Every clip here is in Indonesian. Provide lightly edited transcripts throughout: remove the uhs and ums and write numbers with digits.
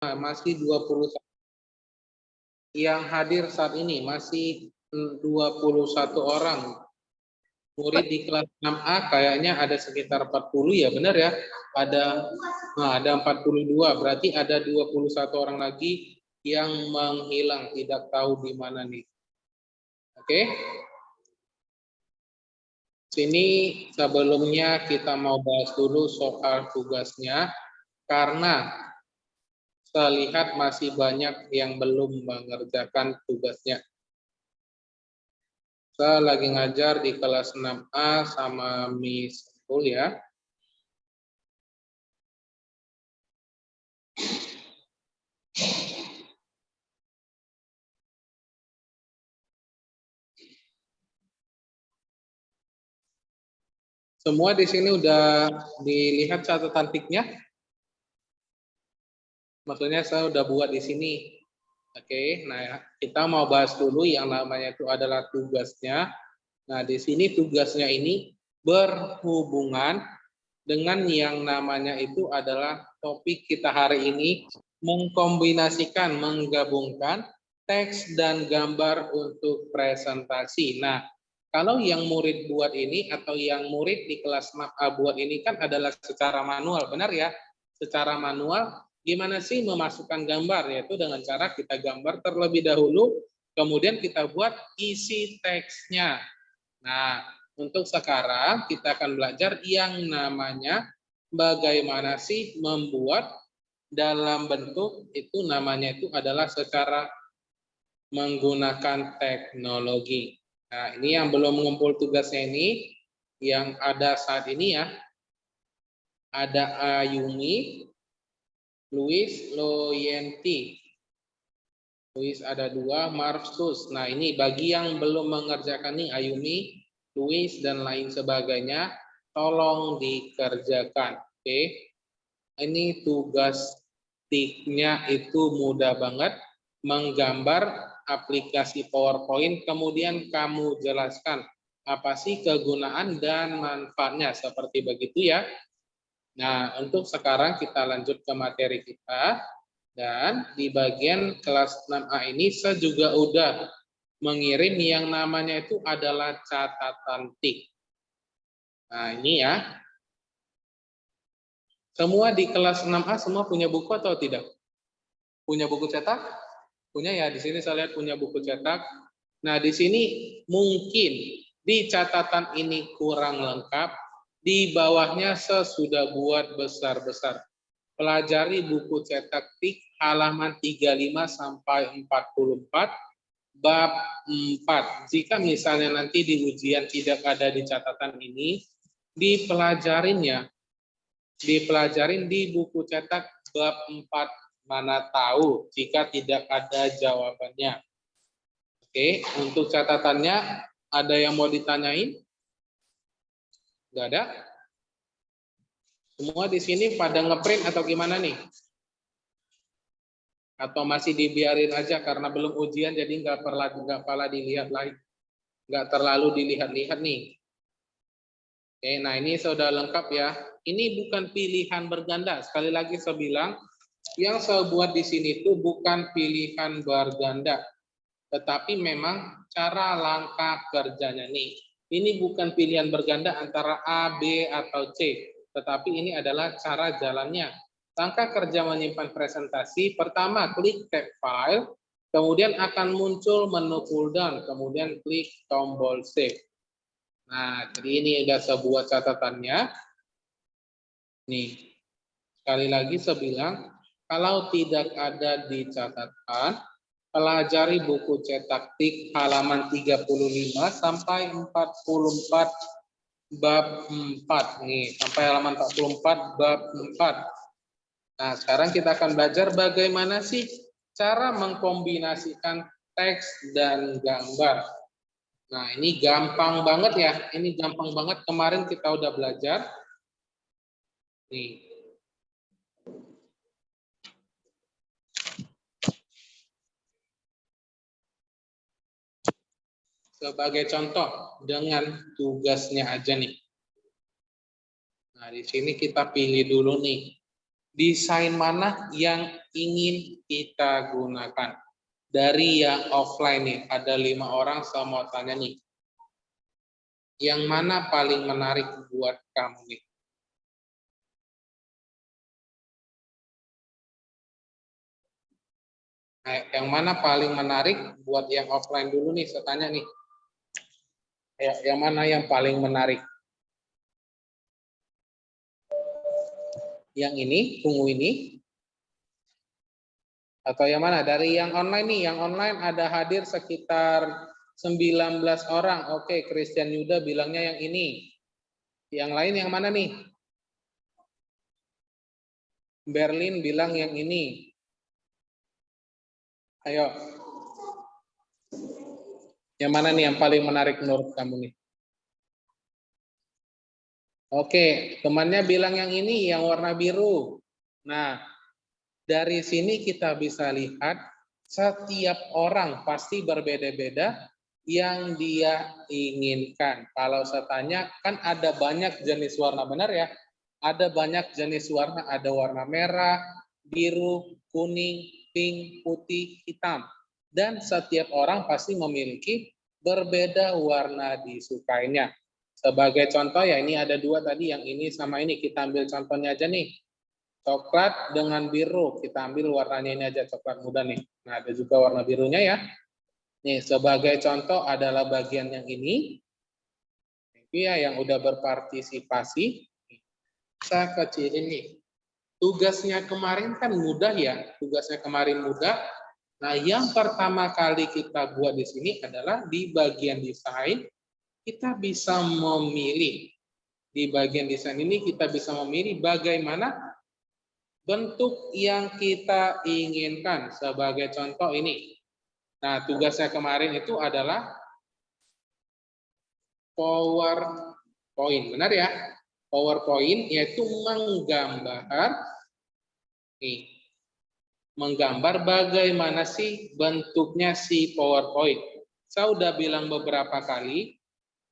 masih 21. Yang hadir saat ini masih 21 orang. Murid di kelas 6A kayaknya ada sekitar 40 ya, benar ya? Ada 42, berarti ada 21 orang lagi yang menghilang, tidak tahu di mana nih. Oke. Sini sebelumnya kita mau bahas dulu soal tugasnya, karena saya lihat masih banyak yang belum mengerjakan tugasnya. Saya lagi ngajar di kelas 6A sama Miss Ul ya. Semua di sini udah dilihat catatan tiknya? Maksudnya saya udah buat di sini. Oke, nah kita mau bahas dulu yang namanya itu adalah tugasnya. Nah, di sini tugasnya ini berhubungan dengan yang namanya itu adalah topik kita hari ini, mengkombinasikan, menggabungkan teks dan gambar untuk presentasi. Nah, kalau yang murid buat ini atau yang murid di kelas MAPA buat ini kan adalah secara manual, benar ya? Secara manual, gimana sih memasukkan gambar? Yaitu dengan cara kita gambar terlebih dahulu, kemudian kita buat isi teksnya. Nah, untuk sekarang kita akan belajar yang namanya bagaimana sih membuat dalam bentuk itu namanya itu adalah secara menggunakan teknologi. Nah, ini yang belum mengumpul tugasnya ini, yang ada saat ini ya, ada Ayumi, Luis, Loyenti. Luis ada 2, Marsus. Nah, ini bagi yang belum mengerjakan nih, Ayumi, Luis, dan lain sebagainya, tolong dikerjakan. Oke. Ini tugas tiknya itu mudah banget, menggambar aplikasi PowerPoint, kemudian kamu jelaskan apa sih kegunaan dan manfaatnya, seperti begitu ya. Nah, untuk sekarang kita lanjut ke materi kita. Dan di bagian kelas 6A ini saya juga udah mengirim yang namanya itu adalah catatan tik. Nah, ini ya. Semua di kelas 6A semua punya buku atau tidak? Punya buku cetak? Punya ya, di sini saya lihat punya buku cetak. Nah, di sini mungkin di catatan ini kurang lengkap, di bawahnya saya sudah buat besar-besar. Pelajari buku cetak tik halaman 35 sampai 44 bab 4. Jika misalnya nanti di ujian tidak ada di catatan ini, dipelajarin di buku cetak bab 4, mana tahu jika tidak ada jawabannya. Oke, untuk catatannya ada yang mau ditanyain? Enggak ada? Semua di sini pada ngeprint atau gimana nih? Atau masih dibiarin aja karena belum ujian jadi nggak pernah dilihat lagi, nggak terlalu dilihat-lihat nih. Oke, nah ini sudah lengkap ya. Ini bukan pilihan berganda. Sekali lagi saya bilang, yang saya buat di sini itu bukan pilihan berganda, tetapi memang cara langkah kerjanya nih. Ini bukan pilihan berganda antara A, B, atau C, tetapi ini adalah cara jalannya. Langkah kerja menyimpan presentasi, pertama klik tab file, kemudian akan muncul menu pulldown, kemudian klik tombol save. Nah, jadi ini ada sebuah catatannya. Nih, sekali lagi saya bilang, kalau tidak ada di catatan, pelajari buku cetak tik halaman 35 sampai 44 bab 4 nih, sampai halaman 44 bab 4. Nah, sekarang kita akan belajar bagaimana sih cara mengkombinasikan teks dan gambar. Nah, ini gampang banget ya. Ini gampang banget, kemarin kita udah belajar. Nih. Sebagai contoh, dengan tugasnya aja nih. Nah, di sini kita pilih dulu nih. Desain mana yang ingin kita gunakan. Dari yang offline nih, ada 5 orang saya mau tanya nih. Yang mana paling menarik buat kamu nih? Nah, yang mana paling menarik buat yang offline dulu nih, saya tanya nih. Yang mana yang paling menarik? Yang ini, tunggu ini? Atau yang mana? Dari yang online nih, yang online ada hadir sekitar 19 orang. Oke, Christian Yuda bilangnya yang ini. Yang lain yang mana nih? Berlin bilang yang ini. Ayo. Yang mana nih yang paling menarik menurut kamu nih? Oke, temannya bilang yang ini, yang warna biru. Nah, dari sini kita bisa lihat setiap orang pasti berbeda-beda yang dia inginkan. Kalau saya tanya, kan ada banyak jenis warna, benar ya? Ada banyak jenis warna, ada warna merah, biru, kuning, pink, putih, hitam. Dan setiap orang pasti memiliki berbeda warna disukainya. Sebagai contoh ya, ini ada 2 tadi, yang ini sama ini. Kita ambil contohnya aja nih. Coklat dengan biru, kita ambil warnanya ini aja, coklat muda nih. Nah, ada juga warna birunya ya. Nih, sebagai contoh adalah bagian yang ini. Ya, yang udah berpartisipasi. Saya kecilin nih. Tugasnya kemarin kan mudah ya. Tugasnya kemarin mudah. Nah, yang pertama kali kita buat di sini adalah di bagian desain, kita bisa memilih. Di bagian desain ini kita bisa memilih bagaimana bentuk yang kita inginkan. Sebagai contoh ini. Nah, tugasnya kemarin itu adalah PowerPoint. Benar ya? PowerPoint yaitu menggambar bagaimana sih bentuknya si PowerPoint. Saya udah bilang beberapa kali,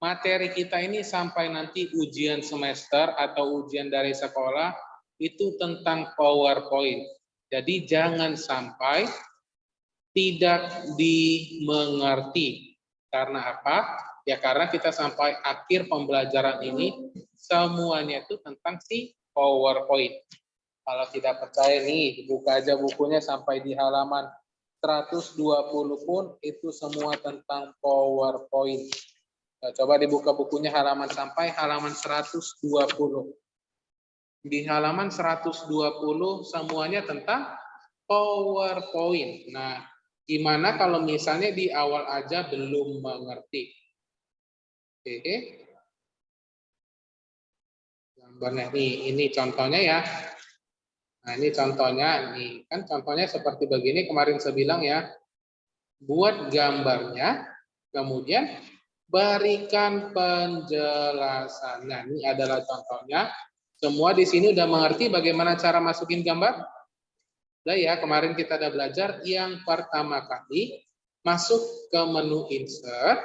materi kita ini sampai nanti ujian semester atau ujian dari sekolah itu tentang PowerPoint. Jadi jangan sampai tidak dimengerti. Karena apa? Ya karena kita sampai akhir pembelajaran ini semuanya itu tentang si PowerPoint. Kalau tidak percaya nih, buka aja bukunya sampai di halaman 120 pun itu semua tentang PowerPoint. Nah, coba dibuka bukunya halaman sampai halaman 120. Di halaman 120 semuanya tentang PowerPoint. Nah, gimana kalau misalnya di awal aja belum mengerti? Oke. Gambarnya ini contohnya ya. Nah, ini contohnya, nih kan contohnya seperti begini, kemarin saya bilang ya. Buat gambarnya, kemudian berikan penjelasan. Nah, ini adalah contohnya. Semua di sini udah mengerti bagaimana cara masukin gambar? Udah ya, kemarin kita udah belajar yang pertama kali masuk ke menu insert.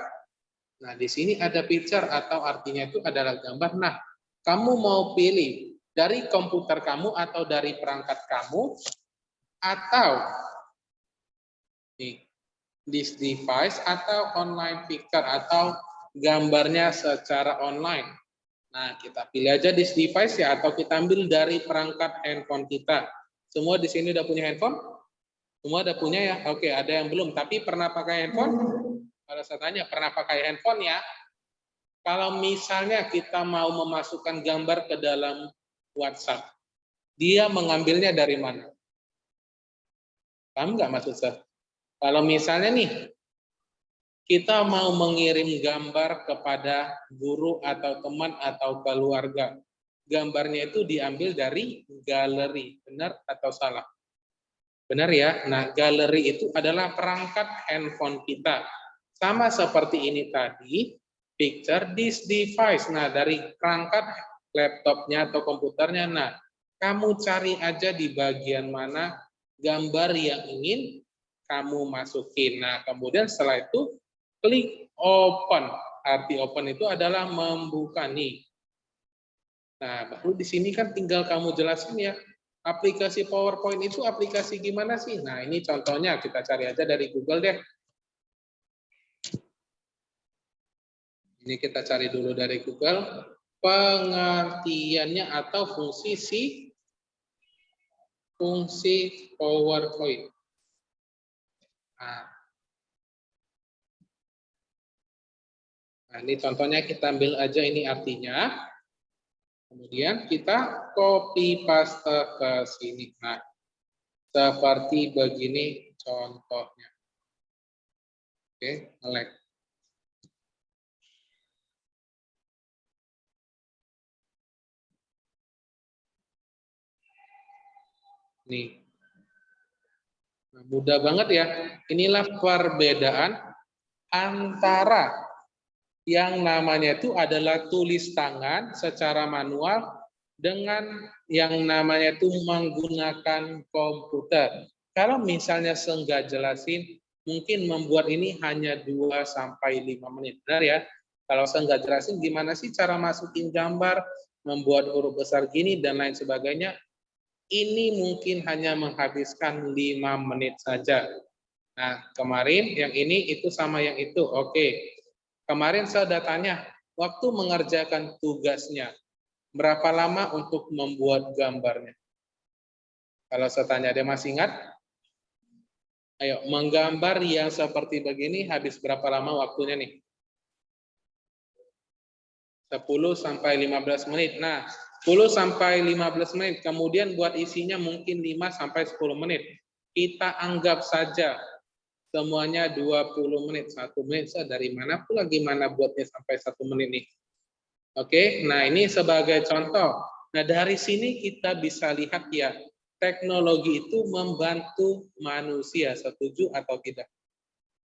Nah, di sini ada picture atau artinya itu adalah gambar. Nah, kamu mau pilih dari komputer kamu atau dari perangkat kamu atau nih, this device atau online picture atau gambarnya secara online. Nah, kita pilih aja this device ya atau kita ambil dari perangkat handphone kita. Semua di sini udah punya handphone? Semua udah punya ya? Oke, ada yang belum. Tapi pernah pakai handphone? Kalau saya tanya, pernah pakai handphone ya? Kalau misalnya kita mau memasukkan gambar ke dalam WhatsApp, dia mengambilnya dari mana? Paham nggak maksud saya? Kalau misalnya nih, kita mau mengirim gambar kepada guru atau teman atau keluarga. Gambarnya itu diambil dari galeri. Benar atau salah? Benar ya? Nah, galeri itu adalah perangkat handphone kita. Sama seperti ini tadi, picture this device. Nah, dari perangkat laptopnya atau komputernya. Nah, kamu cari aja di bagian mana gambar yang ingin kamu masukin. Nah, kemudian setelah itu klik open. Arti open itu adalah membuka nih. Nah, baru di sini kan tinggal kamu jelasin ya. Aplikasi PowerPoint itu aplikasi gimana sih? Nah, ini contohnya kita cari aja dari Google deh. Ini kita cari dulu dari Google. Pengertiannya atau fungsi PowerPoint. Nah, ini contohnya kita ambil aja ini artinya. Kemudian kita copy paste ke sini. Nah, seperti begini contohnya. Oke, nge-lag. Nih. Nah, mudah banget ya. Inilah perbedaan antara yang namanya itu adalah tulis tangan secara manual dengan yang namanya itu menggunakan komputer. Kalau misalnya saya nggak jelasin, mungkin membuat ini hanya 2-5 menit. Benar ya? Kalau saya nggak jelasin gimana sih cara masukin gambar, membuat huruf besar gini, dan lain sebagainya, ini mungkin hanya menghabiskan 5 menit saja. Nah, kemarin yang ini itu sama yang itu. Oke. Kemarin saya sudah tanya, waktu mengerjakan tugasnya, berapa lama untuk membuat gambarnya? Kalau saya tanya, dia masih ingat? Ayo, menggambar yang seperti begini habis berapa lama waktunya nih? 10-15 menit. Nah, 10-15 menit. Kemudian buat isinya mungkin 5-10 menit. Kita anggap saja semuanya 20 menit. 1 menit dari mana pula gimana buatnya sampai 1 menit nih. Oke, nah ini sebagai contoh. Nah dari sini kita bisa lihat ya, teknologi itu membantu manusia. Setuju atau tidak?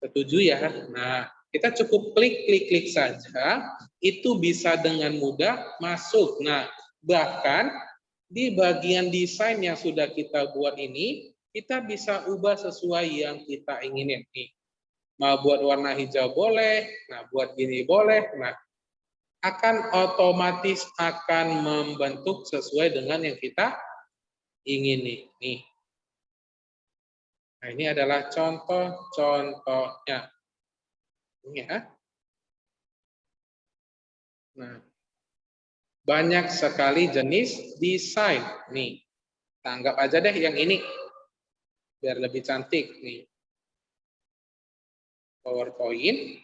Setuju ya? Nah, kita cukup klik saja, itu bisa dengan mudah masuk. Nah, bahkan di bagian desain yang sudah kita buat ini, kita bisa ubah sesuai yang kita inginin nih. Mau buat warna hijau boleh, nah buat gini boleh, nah akan otomatis akan membentuk sesuai dengan yang kita ingini nih. Nah, ini adalah contoh-contohnya. Ya. Nah, banyak sekali jenis desain nih. Kita anggap aja deh yang ini biar lebih cantik nih. PowerPoint.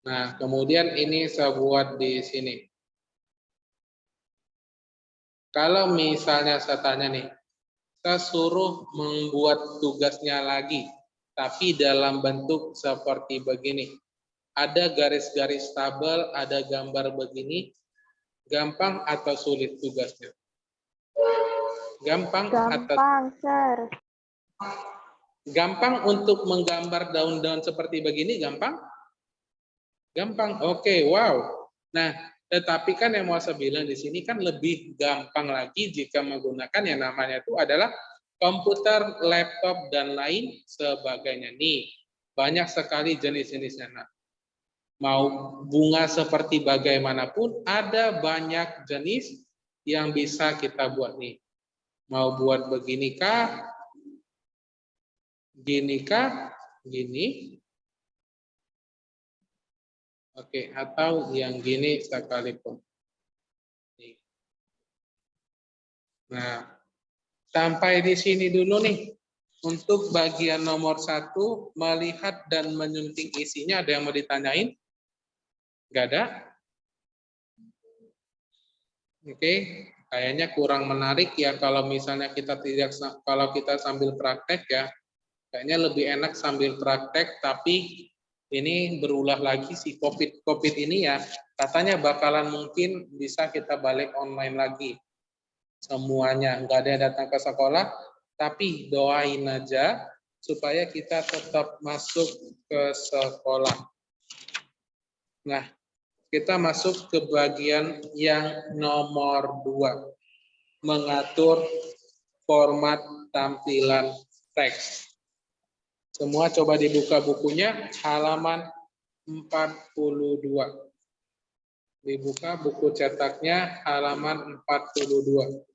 Nah, kemudian ini saya buat di sini. Kalau misalnya saya tanya nih, saya suruh membuat tugasnya lagi, tapi dalam bentuk seperti begini. Ada garis-garis tabel, ada gambar begini, gampang atau sulit tugasnya? Gampang atau Sir. Gampang untuk menggambar daun-daun seperti begini, gampang? Gampang, oke, wow. Nah, tetapi kan yang mau saya bilang di sini kan lebih gampang lagi jika menggunakan yang namanya itu adalah komputer, laptop, dan lain sebagainya. Nih, banyak sekali jenis-jenisnya. Nah, mau bunga seperti bagaimanapun, ada banyak jenis yang bisa kita buat nih. Mau buat begini kah? Gini kah? Gini. Oke, atau yang gini sekalipun. Nah, sampai di sini dulu nih. Untuk bagian nomor 1, melihat dan menyunting isinya, ada yang mau ditanyain? Nggak ada? Oke, kayaknya kurang menarik ya kalau misalnya kalau kita sambil praktek ya. Kayaknya lebih enak sambil praktek, tapi ini berulah lagi si COVID ini ya. Katanya bakalan mungkin bisa kita balik online lagi. Semuanya, nggak ada yang datang ke sekolah, tapi doain aja supaya kita tetap masuk ke sekolah. Nah, kita masuk ke bagian yang nomor 2, mengatur format tampilan teks. Semua coba dibuka bukunya, halaman 42. Dibuka buku cetaknya, halaman 42.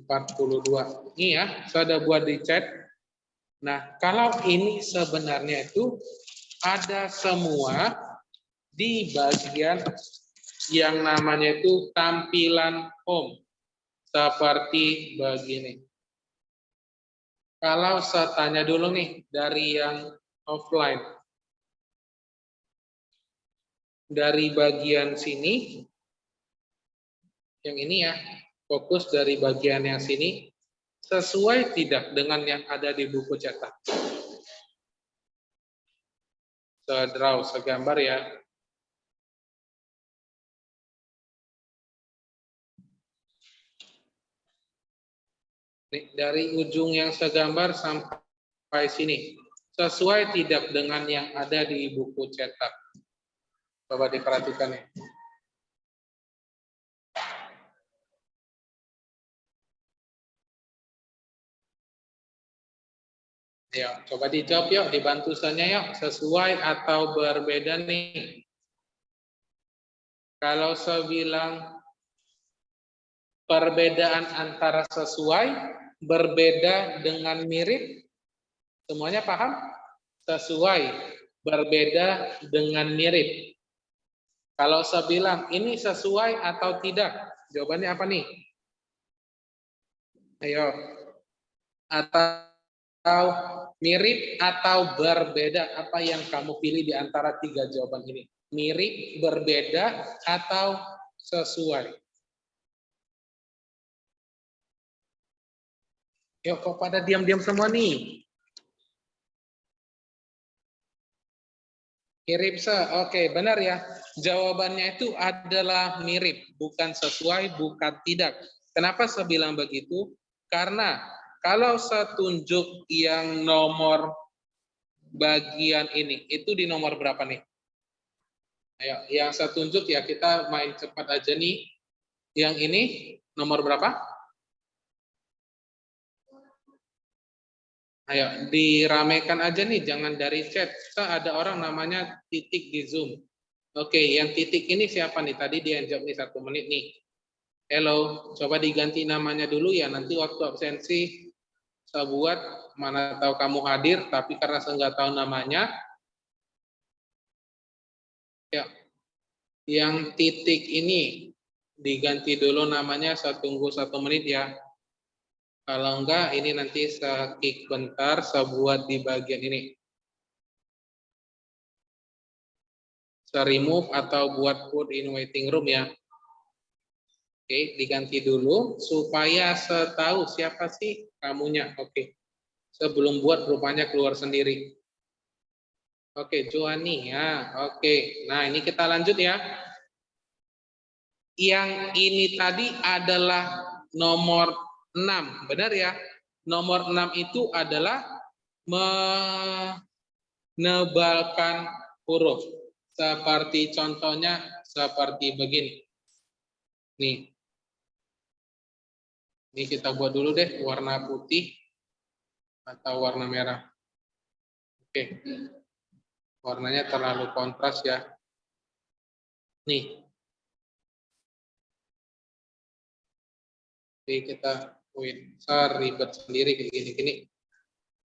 42. Ini ya, saya sudah buat di chat. Nah, kalau ini sebenarnya itu ada semua di bagian yang namanya itu tampilan home. Seperti begini. Kalau saya tanya dulu nih dari yang offline. Dari bagian sini, yang ini ya, fokus dari bagian yang sini, sesuai tidak dengan yang ada di buku cetak? Sedraw, segambar ya. Nih, dari ujung yang segambar sampai sini, sesuai tidak dengan yang ada di buku cetak? Coba diperhatikan ya. Ya, coba dijawab yuk, dibantu saya yuk, sesuai atau berbeda nih? Kalau saya bilang perbedaan antara sesuai, berbeda dengan mirip, semuanya paham? Sesuai, berbeda dengan mirip. Kalau saya bilang ini sesuai atau tidak, jawabannya apa nih? Ayo. Atau mirip atau berbeda, apa yang kamu pilih di antara tiga jawaban ini? Mirip, berbeda, atau sesuai? Yuk, kok pada diam-diam semua nih? Mirip, oke, benar ya. Jawabannya itu adalah mirip, bukan sesuai, bukan tidak. Kenapa saya bilang begitu? Karena kalau saya tunjuk yang nomor bagian ini, itu di nomor berapa nih? Ayo, yang saya tunjuk ya, kita main cepat aja nih. Yang ini nomor berapa? Ayo, diramekan aja nih, jangan dari chat. Ada orang namanya titik di Zoom. Oke, yang titik ini siapa nih? Tadi dia jawab nih 1 menit nih. Hello, coba diganti namanya dulu ya. Nanti waktu absensi saya buat, mana tahu kamu hadir, tapi karena saya nggak tahu namanya. Ya, yang titik ini diganti dulu namanya, saya tunggu 1 menit ya. Kalau enggak, ini nanti saya kick bentar, saya buat di bagian ini. Saya remove atau buat put in waiting room ya. Oke, diganti dulu supaya saya tahu siapa sih kamunya. Oke, sebelum buat rupanya keluar sendiri. Oke, Joani ya. Oke, nah ini kita lanjut ya. Yang ini tadi adalah nomor 6, benar ya? Nomor 6 itu adalah menebalkan huruf. Seperti contohnya seperti begini. Nih. Ini kita buat dulu deh warna putih atau warna merah. Oke. Warnanya terlalu kontras ya. Nih. Jadi kita ribet sendiri gini-gini.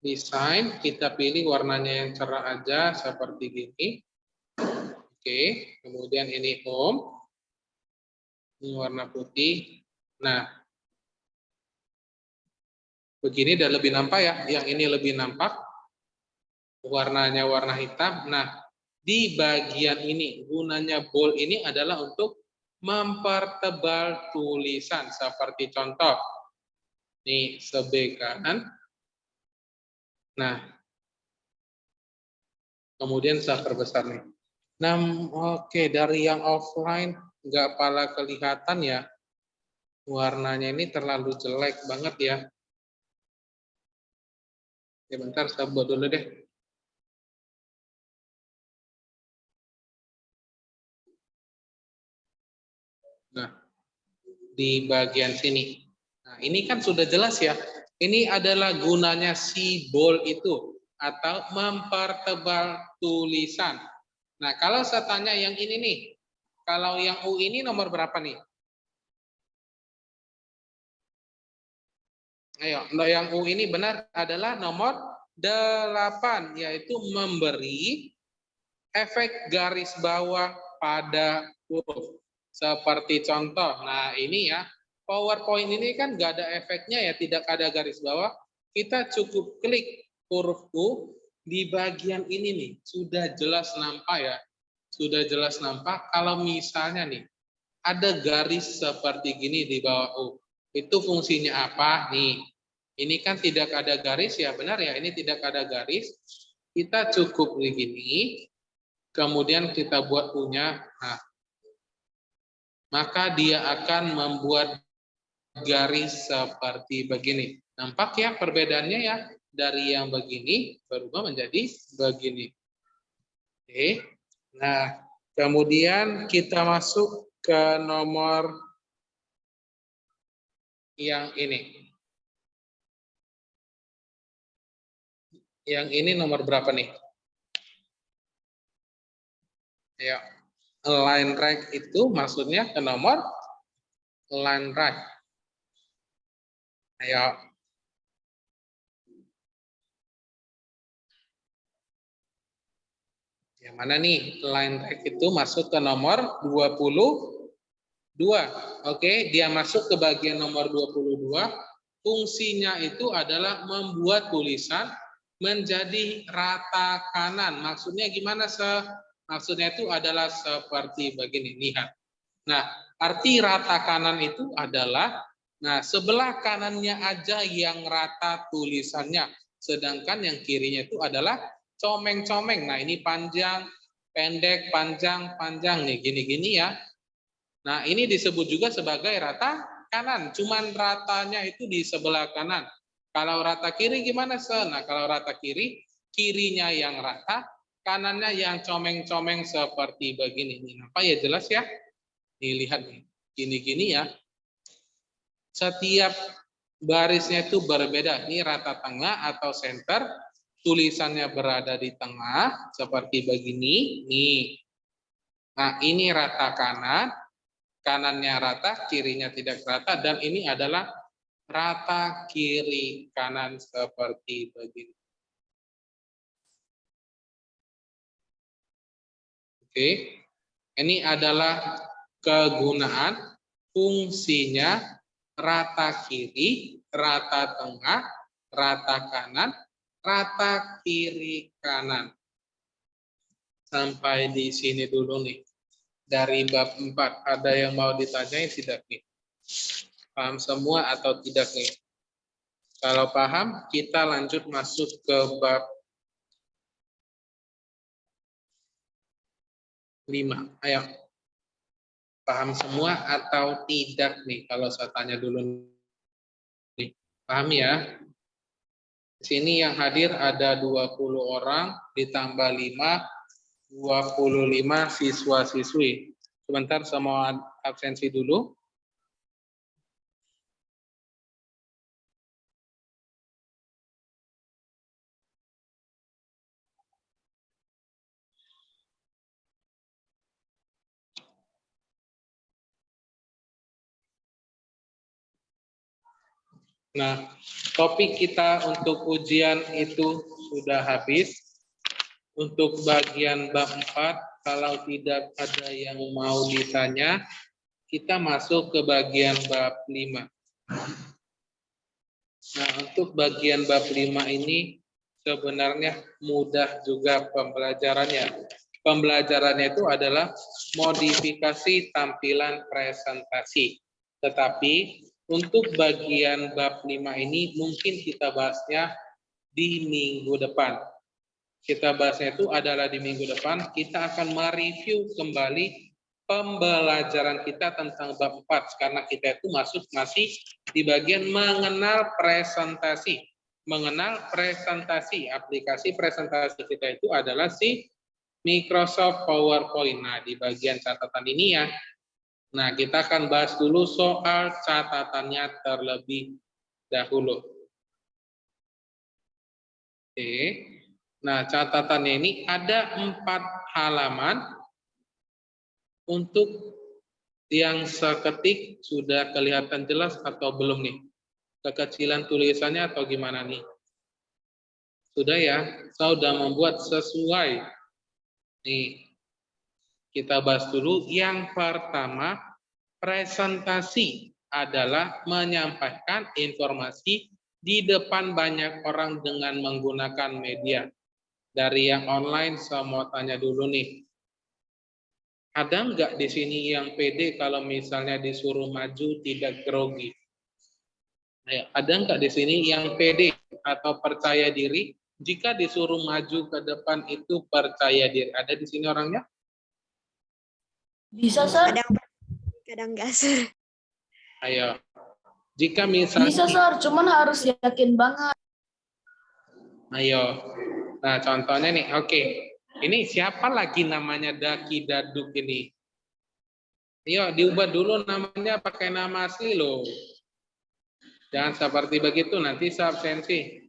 Desain, kita pilih warnanya yang cerah aja seperti gini. Oke, kemudian ini home. Ini warna putih. Nah, begini udah lebih nampak ya. Yang ini lebih nampak. Warnanya warna hitam. Nah, di bagian ini, gunanya bold ini adalah untuk mempertebal tulisan. Seperti contoh. Nih, sebekan. Nah, kemudian saya perbesar nih. Nah, oke, dari yang offline nggak pala kelihatan ya. Warnanya ini terlalu jelek banget ya. Ya bentar, saya buat dulu deh. Nah, di bagian sini. Nah, ini kan sudah jelas ya. Ini adalah gunanya si bold itu atau mempertebal tulisan. Nah, kalau saya tanya yang ini nih, kalau yang U ini nomor berapa nih? Ayo, yang U ini benar adalah nomor 8, yaitu memberi efek garis bawah pada huruf. Seperti contoh, nah ini ya, PowerPoint ini kan nggak ada efeknya ya, tidak ada garis bawah. Kita cukup klik huruf U di bagian ini nih, sudah jelas nampak ya. Sudah jelas nampak kalau misalnya nih, ada garis seperti gini di bawah U. Itu fungsinya apa? Nih, ini kan tidak ada garis ya, benar ya, ini tidak ada garis. Kita cukup begini, kemudian kita buat U-nya, nah, maka dia akan membuat garis seperti begini. Nampak ya perbedaannya ya, dari yang begini berubah menjadi begini. Oke, nah kemudian kita masuk ke nomor yang ini. Yang ini nomor berapa nih? Ya, line right itu maksudnya ke nomor line right. Ayo. Yang mana nih? Line right itu masuk ke nomor 22. Oke, dia masuk ke bagian nomor 22. Fungsinya itu adalah membuat tulisan menjadi rata kanan. Maksudnya gimana, Maksudnya itu adalah seperti begini. Lihat. Nah, arti rata kanan itu adalah, nah, sebelah kanannya aja yang rata tulisannya, sedangkan yang kirinya itu adalah comeng-comeng. Nah, ini panjang, pendek, panjang, panjang nih, gini-gini ya. Nah, ini disebut juga sebagai rata kanan. Cuman ratanya itu di sebelah kanan. Kalau rata kiri gimana, Nah, kalau rata kiri, kirinya yang rata, kanannya yang comeng-comeng seperti begini. Ini apa ya, jelas ya? Dilihat nih, gini-gini ya. Setiap barisnya itu berbeda. Ini rata tengah atau center, tulisannya berada di tengah seperti begini. Nih. Nah, ini rata kanan, kanannya rata, kirinya tidak rata, dan ini adalah rata kiri kanan seperti begini. Oke, ini adalah kegunaan, fungsinya rata kiri, rata tengah, rata kanan, rata kiri kanan. Sampai di sini dulu nih. Dari bab 4, ada yang mau ditanyain tidak nih? Paham semua atau tidak nih? Kalau paham, kita lanjut masuk ke bab 5. Ayo. Paham semua atau tidak nih? Kalau saya tanya dulu nih. Paham ya? Di sini yang hadir ada 20 orang, ditambah 5, 25 siswa-siswi. Sebentar saya mau absensi dulu. Nah, topik kita untuk ujian itu sudah habis. Untuk bagian bab 4, kalau tidak ada yang mau ditanya, kita masuk ke bagian bab 5. Nah, untuk bagian bab 5 ini sebenarnya mudah juga pembelajarannya. Pembelajarannya itu adalah modifikasi tampilan presentasi. Tetapi untuk bagian bab 5 ini mungkin kita bahasnya di minggu depan. Kita bahasnya itu adalah di minggu depan, kita akan mereview kembali pembelajaran kita tentang bab 4, karena kita itu masih di bagian mengenal presentasi. Mengenal presentasi, aplikasi presentasi kita itu adalah si Microsoft PowerPoint. Nah, di bagian catatan ini ya, Nah, kita akan bahas dulu soal catatannya terlebih dahulu. Oke. Nah, catatannya ini ada 4 halaman. Untuk yang seketik sudah kelihatan jelas atau belum nih? Kekecilan tulisannya atau gimana nih? Sudah ya? Saya sudah membuat sesuai. Nih, kita bahas dulu. Yang pertama, presentasi adalah menyampaikan informasi di depan banyak orang dengan menggunakan media. Dari yang online, saya mau tanya dulu nih. Ada nggak di sini yang pede kalau misalnya disuruh maju tidak grogi? Nah, ada nggak di sini yang pede atau percaya diri jika disuruh maju ke depan itu percaya diri? Ada di sini orangnya? Bisa, Sir? Kadang enggak, Sir. Ayo. Jika misalnya Bisa, Sir, cuman harus yakin banget. Ayo. Nah, contohnya nih, oke. Ini siapa lagi namanya Daki Daduk ini? Ayo, diubah dulu namanya pakai nama asli loh. Jangan seperti begitu, nanti saya absensi.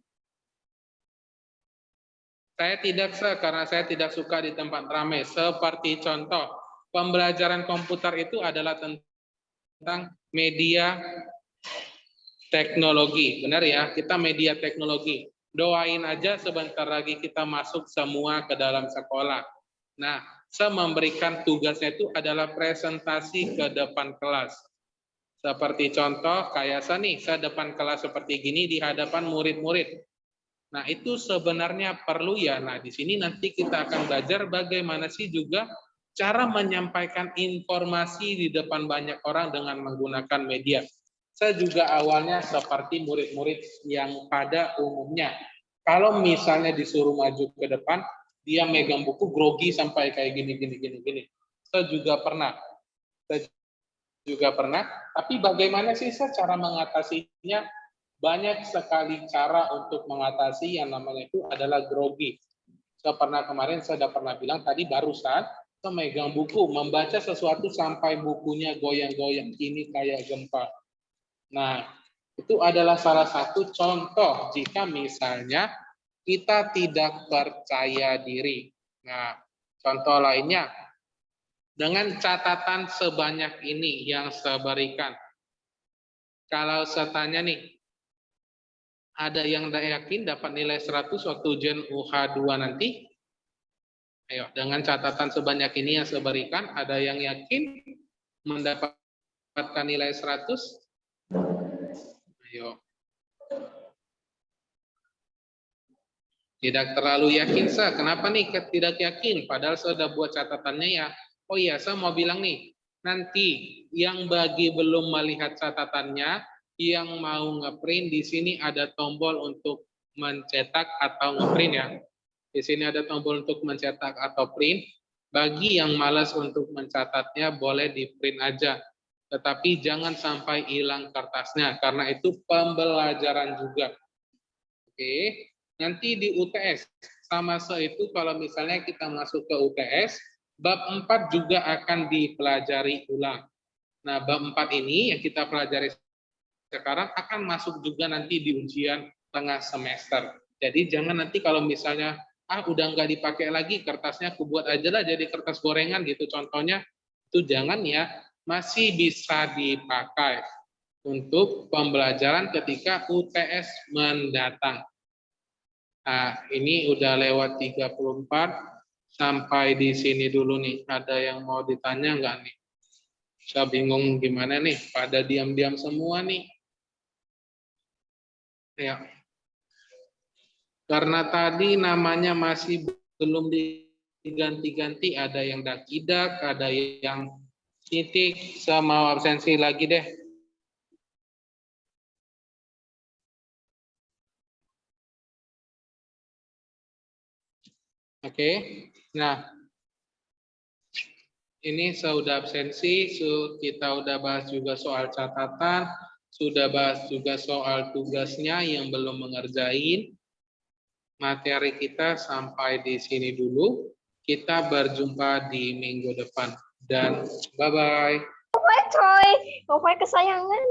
Saya tidak karena saya tidak suka di tempat ramai. Seperti contoh, pembelajaran komputer itu adalah tentang media teknologi. Benar ya, kita media teknologi. Doain aja sebentar lagi kita masuk semua ke dalam sekolah. Nah, saya memberikan tugasnya itu adalah presentasi ke depan kelas. Seperti contoh, kayak saya nih, saya depan kelas seperti gini di hadapan murid-murid. Nah, itu sebenarnya perlu ya. Nah, di sini nanti kita akan belajar bagaimana sih juga cara menyampaikan informasi di depan banyak orang dengan menggunakan media. Saya juga awalnya seperti murid-murid yang pada umumnya. Kalau misalnya disuruh maju ke depan, dia megang buku grogi sampai kayak gini. Saya juga pernah. Tapi bagaimana sih cara mengatasinya? Banyak sekali cara untuk mengatasi yang namanya itu adalah grogi. Saya sudah pernah bilang tadi barusan, saya megang buku, membaca sesuatu sampai bukunya goyang-goyang, ini kayak gempa. Nah, itu adalah salah satu contoh jika misalnya kita tidak percaya diri. Nah, contoh lainnya, dengan catatan sebanyak ini yang saya berikan, kalau saya tanya nih, ada yang yakin dapat nilai 100 waktu ujian UH2 nanti? Ayo, dengan catatan sebanyak ini yang saya berikan, ada yang yakin mendapatkan nilai 100? Ayo. Tidak terlalu yakin, saya. Kenapa nih tidak yakin? Padahal saya sudah buat catatannya ya. Oh iya, saya mau bilang nih, nanti yang bagi belum melihat catatannya, yang mau ngeprint, di sini ada tombol untuk mencetak atau ngeprint ya. Di sini ada tombol untuk mencetak atau print. Bagi yang malas untuk mencatatnya, boleh di print aja. Tetapi jangan sampai hilang kertasnya, karena itu pembelajaran juga. Oke, nanti di UTS, sama itu kalau misalnya kita masuk ke UTS, bab 4 juga akan dipelajari ulang. Nah, bab 4 ini yang kita pelajari sekarang akan masuk juga nanti di ujian tengah semester. Jadi jangan nanti kalau misalnya udah nggak dipakai lagi kertasnya, aku buat aja lah jadi kertas gorengan gitu contohnya, itu jangan ya, masih bisa dipakai untuk pembelajaran ketika UTS mendatang. Nah, ini udah lewat 34, sampai di sini dulu nih. Ada yang mau ditanya nggak nih? Saya bingung gimana nih, pada diam-diam semua nih. Ya. Karena tadi namanya masih belum diganti-ganti, ada yang dakidak, ada yang titik, saya mau absensi lagi deh. Oke, nah ini sudah absensi, kita udah bahas juga soal catatan, sudah bahas juga soal tugasnya yang belum mengerjain. Materi kita sampai di sini dulu. Kita berjumpa di minggu depan. Dan bye-bye. Coy. Wifi kesayangan.